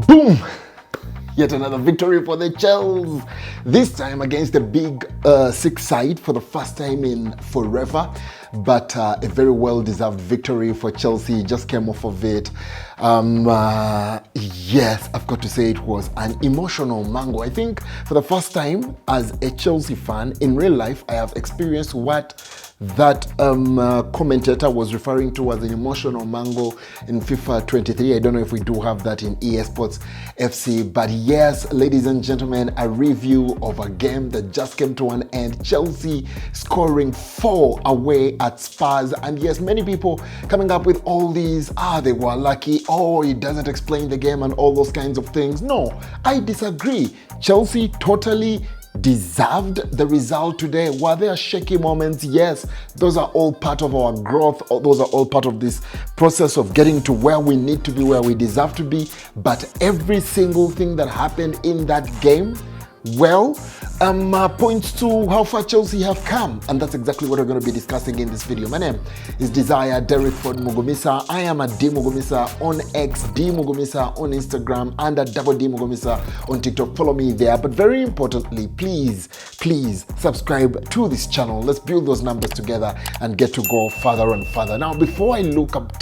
Boom! Yet another victory for the Chelsea. This time against the big six side for the first time in forever. But a very well-deserved victory for Chelsea. Just came off of it. Yes, I've got to say it was an emotional mango. I think for the first time as a Chelsea fan in real life, I have experienced what that commentator was referring to as an emotional mango in FIFA 23. I don't know if we do have that in EA Sports FC, but yes, ladies and gentlemen, a review of a game that just came to an end. Chelsea scoring 4 away at Spurs, and yes, many people coming up with all these, they were lucky, it doesn't explain the game and all those kinds of things. No, I disagree. Chelsea totally deserved the result today. Were there shaky moments? Yes, those are all part of our growth. Those are all part of this process of getting to where we need to be, where we deserve to be. But every single thing that happened in that game, points to how far Chelsea have come, and that's exactly what we're going to be discussing in this video. My name is Desire Derek Ford Mugumisa. I am at D Mugumisa on X, D Mugumisa on Instagram, and at Double D Mugumisa on TikTok. Follow me there. But very importantly, please subscribe to this channel. Let's build those numbers together and get to go further and further. Now, before I look up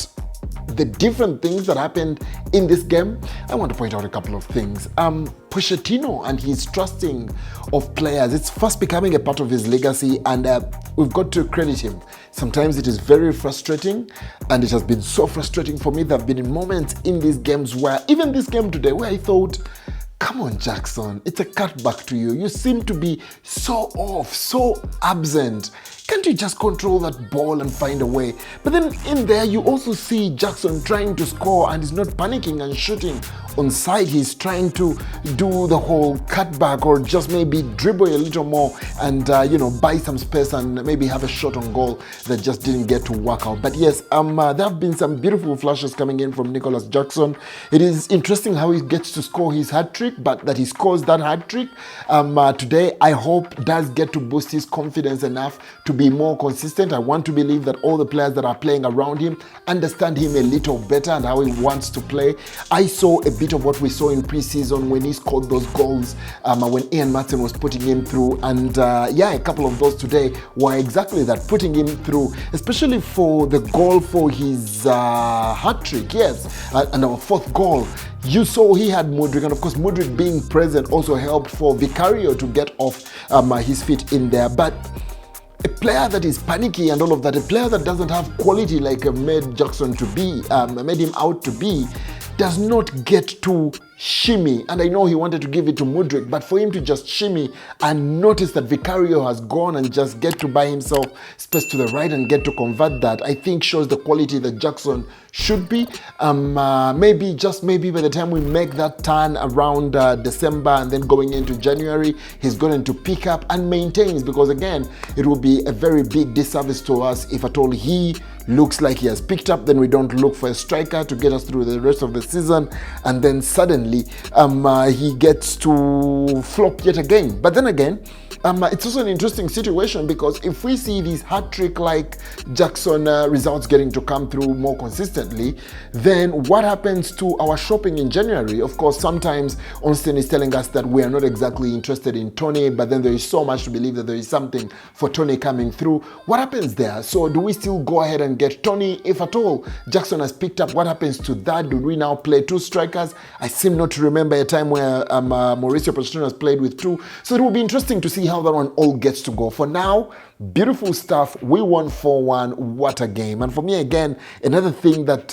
the different things that happened in this game, I want to point out a couple of things. Pochettino and his trusting of players, it's fast becoming a part of his legacy, and we've got to credit him. Sometimes it is very frustrating, and it has been so frustrating for me. There have been moments in these games where, even this game today, where I thought, come on, Jackson, it's a cutback to you. You seem to be so off, so absent. Can't you just control that ball and find a way? But then in there, you also see Jackson trying to score, and he's not panicking and shooting on side. He's trying to do the whole cutback, or just maybe dribble a little more and, buy some space and maybe have a shot on goal that just didn't get to work out. But yes, there have been some beautiful flashes coming in from Nicholas Jackson. It is interesting how he gets to score his hat-trick, but that he scores that hat-trick today, I hope does get to boost his confidence enough to be more consistent. I want to believe that all the players that are playing around him understand him a little better and how he wants to play. I saw a bit of what we saw in preseason when he scored those goals when Ian Martin was putting him through, and a couple of those today were exactly that, putting him through, especially for the goal for his hat-trick, yes, and our fourth goal. You saw he had Mudryk, and of course Mudryk being present also helped for Vicario to get off his feet in there. But a player that is panicky and all of that, a player that doesn't have quality like made Jackson to be, made him out to be, does not get to shimmy. And I know he wanted to give it to Mudryk, but for him to just shimmy and notice that Vicario has gone and just get to buy himself space to the right and get to convert that, I think shows the quality that Jackson should be. Maybe by the time we make that turn around December and then going into January, he's going to pick up and maintains, because again, it will be a very big disservice to us if at all he looks like he has picked up. Then we don't look for a striker to get us through the rest of the season, and then suddenly he gets to flop yet again. But then again, it's also an interesting situation, because if we see these hat-trick like Jackson results getting to come through more consistently, then what happens to our shopping in January? Of course, sometimes Ornstein is telling us that we are not exactly interested in Tony, but then there is so much to believe that there is something for Tony coming through. What happens there? So do we still go ahead and get Tony? If at all Jackson has picked up, what happens to that? Do we now play 2 strikers? I seem not to remember a time where Mauricio Pochettino has played with 2. So it will be interesting to see how that one all gets to go. For now, beautiful stuff. We won 4-1. What a game. And for me, again, another thing that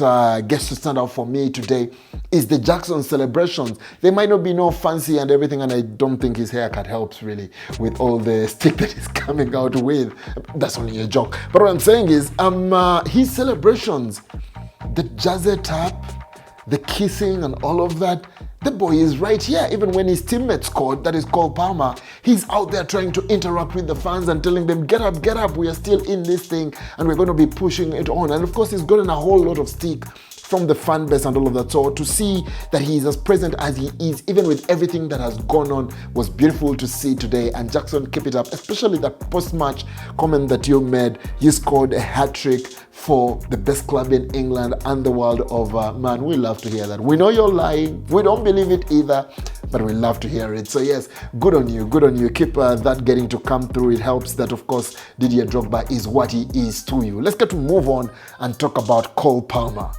gets to stand out for me today is the Jackson celebrations. They might not be no fancy and everything, and I don't think his haircut helps really with all the stick that he's coming out with. That's only a joke. But what I'm saying is, his celebrations, the jazzy tap, the kissing and all of that, the boy is right here. Even when his teammate scored, that is Cole Palmer, he's out there trying to interact with the fans and telling them, get up, we are still in this thing and we're going to be pushing it on. And of course, he's gotten a whole lot of stick from the fan base and all of that. So to see that he is as present as he is, even with everything that has gone on, was beautiful to see today. And Jackson, keep it up, especially that post-match comment that you made. You scored a hat-trick for the best club in England and the world over. Man, we love to hear that. We know you're lying. We don't believe it either, but we love to hear it. So yes, good on you, good on you. Keep that getting to come through. It helps that, of course, Didier Drogba is what he is to you. Let's get to move on and talk about Cole Palmer.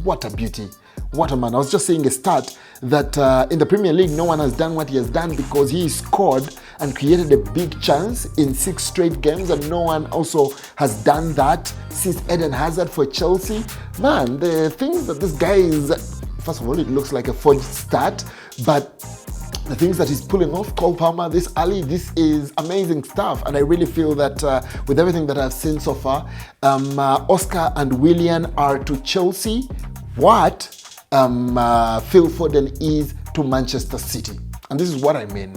What a beauty. What a man. I was just saying a stat that in the Premier League, no one has done what he has done, because he scored and created a big chance in 6 straight games, and no one also has done that since Eden Hazard for Chelsea. Man, the things that this guy is, first of all, it looks like a forged stat, but the things that he's pulling off, Cole Palmer, this this is amazing stuff. And I really feel that with everything that I've seen so far, Oscar and Willian are to Chelsea what Phil Foden is to Manchester City. And this is what I mean.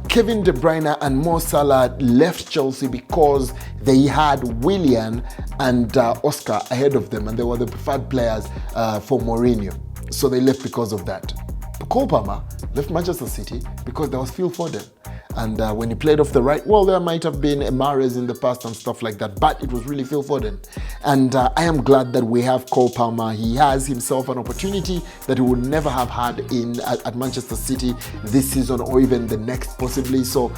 Kevin De Bruyne and Mo Salah left Chelsea because they had Willian and Oscar ahead of them, and they were the preferred players for Mourinho. So they left because of that. Cole Palmer left Manchester City because there was Phil Foden. And when he played off the right, well, there might have been Mahrez in the past and stuff like that, but it was really Phil Foden. And I am glad that we have Cole Palmer. He has himself an opportunity that he would never have had at Manchester City this season, or even the next possibly. So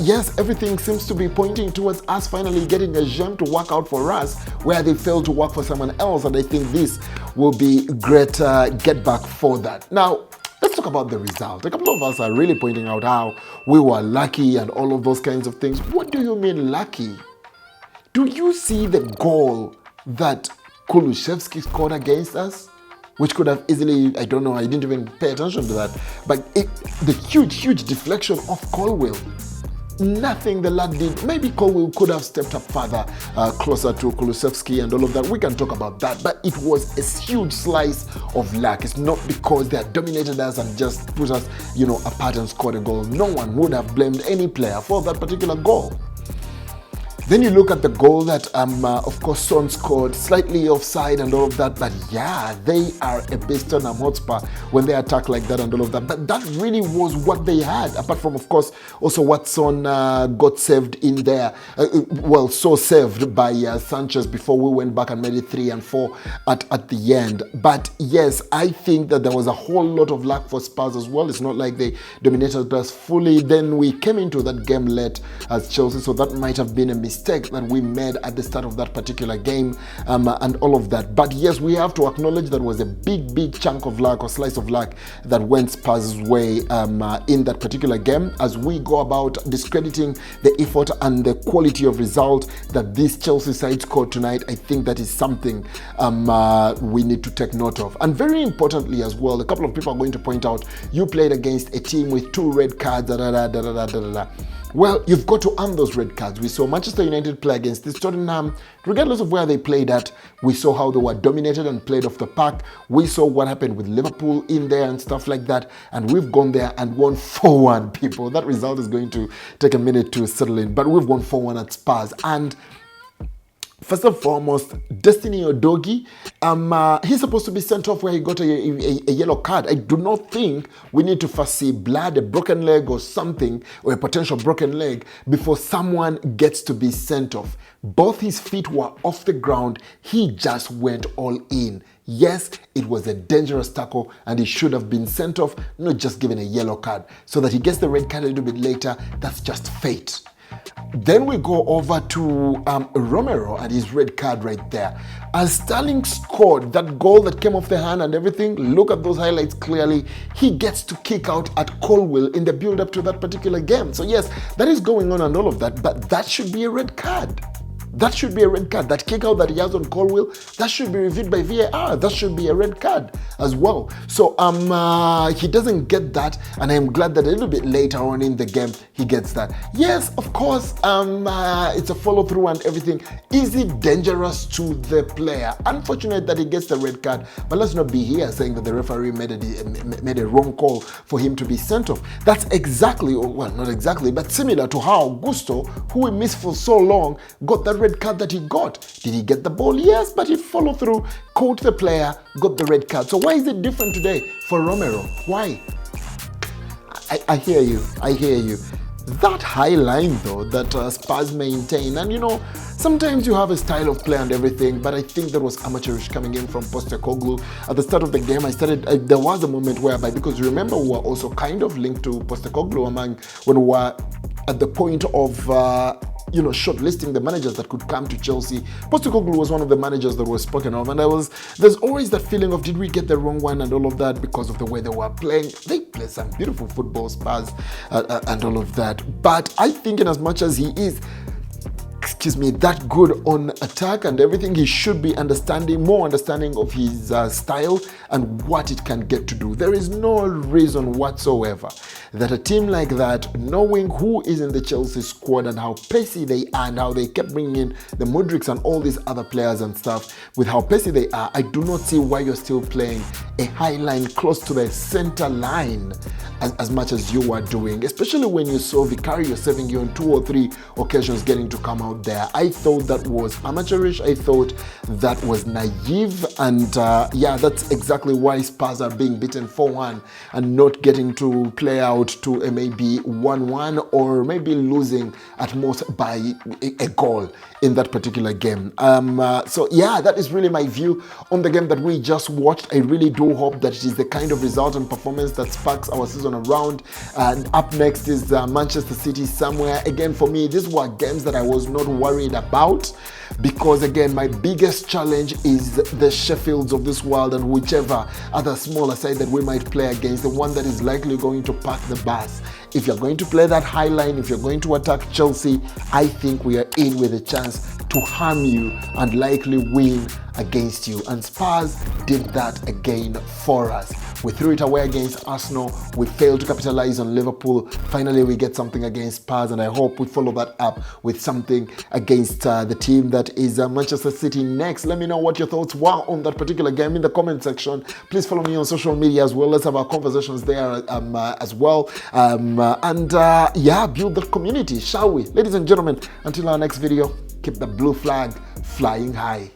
yes, everything seems to be pointing towards us finally getting a gem to work out for us where they failed to work for someone else. And I think this will be great get back for that. Now, let's talk about the result. A couple of us are really pointing out how we were lucky and all of those kinds of things. What do you mean lucky? Do you see the goal that Kulusevski scored against us? Which could have easily, I don't know, I didn't even pay attention to that. But the huge deflection of Colwill. Nothing the lad did. Maybe Colwill could have stepped up further, closer to Kulusevski and all of that. We can talk about that. But it was a huge slice of luck. It's not because they had dominated us and just put us, apart and scored a goal. No one would have blamed any player for that particular goal. Then you look at the goal that, of course, Son scored, slightly offside and all of that. But yeah, they are a beast on Hotspur when they attack like that and all of that. But that really was what they had, apart from, of course, also what Son got saved in there. So saved by Sanchez before we went back and made it 3 and 4 at the end. But yes, I think that there was a whole lot of luck for Spurs as well. It's not like they dominated us fully. Then we came into that game late as Chelsea, so that might have been a mistake that we made at the start of that particular game and all of that. But yes, we have to acknowledge that was a big chunk of luck or slice of luck that went Spurs' way in that particular game. As we go about discrediting the effort and the quality of result that this Chelsea side scored tonight, I think that is something we need to take note of. And very importantly as well, a couple of people are going to point out, you played against a team with 2 red cards, Well, you've got to earn those red cards. We saw Manchester United play against this Tottenham. Regardless of where they played at, we saw how they were dominated and played off the park. We saw what happened with Liverpool in there and stuff like that. And we've gone there and won 4-1, people. That result is going to take a minute to settle in. But we've won 4-1 at Spurs. And first and foremost, Destiny Udogie, he's supposed to be sent off where he got a yellow card. I do not think we need to first see blood, a broken leg or something, or a potential broken leg before someone gets to be sent off. Both his feet were off the ground. He just went all in. Yes, it was a dangerous tackle and he should have been sent off, not just given a yellow card. So that he gets the red card a little bit later, that's just fate. Then we go over to Romero and his red card right there. As Sterling scored that goal that came off the hand and everything, look at those highlights clearly, he gets to kick out at Colwill in the build-up to that particular game. So yes, that is going on and all of that, but that should be a red card. That should be a red card. That kick out that he has on Colwill, that should be reviewed by VAR. That should be a red card as well. So he doesn't get that, and I'm glad that a little bit later on in the game he gets that. Yes, of course, it's a follow-through and everything. Is it dangerous to the player? Unfortunate that he gets the red card, but let's not be here saying that the referee made a wrong call for him to be sent off. That's exactly, well, not exactly, but similar to how Gusto, who we missed for so long, got that red red card that he got. Did he get the ball? Yes, but he followed through, caught the player, got the red card. So why is it different today for Romero? Why? I hear you. I hear you. That high line, though, that Spurs maintain, and you know, sometimes you have a style of play and everything, but I think there was amateurish coming in from Postecoglou. At the start of the game, there was a moment whereby, because remember, we were also kind of linked to Postecoglou when we were at the point of shortlisting the managers that could come to Chelsea. Postecoglou was one of the managers that was spoken of, and there's always that feeling of, did we get the wrong one and all of that, because of the way they were playing. They play some beautiful football, Spurs, and all of that. But I think in as much as he is that good on attack and everything, he should be more understanding of his style and what it can get to do. There is no reason whatsoever that a team like that, knowing who is in the Chelsea squad and how pacey they are and how they kept bringing in the Modrics and all these other players and stuff, with how pacey they are, I do not see why you're still playing a high line close to the center line as much as you are doing, especially when you saw Vicario saving you on 2 or 3 occasions getting to come out there. I thought that was amateurish. I thought that was naive, and that's exactly why Spurs are being beaten 4-1 and not getting to play out to a maybe 1-1 or maybe losing at most by a goal in that particular game. That is really my view on the game that we just watched. I really do hope that it is the kind of result and performance that sparks our season around. And up next is Manchester City somewhere. Again, for me, these were games that I was not worried about, because again, my biggest challenge is the Sheffields of this world and whichever other smaller side that we might play against, the one that is likely going to park the bus. If you're going to play that high line, if you're going to attack Chelsea, I think we are in with a chance to harm you and likely win against you. And Spurs did that again for us. We threw it away against Arsenal. We failed to capitalize on Liverpool. Finally, we get something against Spurs, and I hope we follow that up with something against the team that is Manchester City next. Let me know what your thoughts were on that particular game in the comment section. Please follow me on social media as well. Let's have our conversations there as well. Build that community, shall we? Ladies and gentlemen, until our next video, keep the blue flag flying high.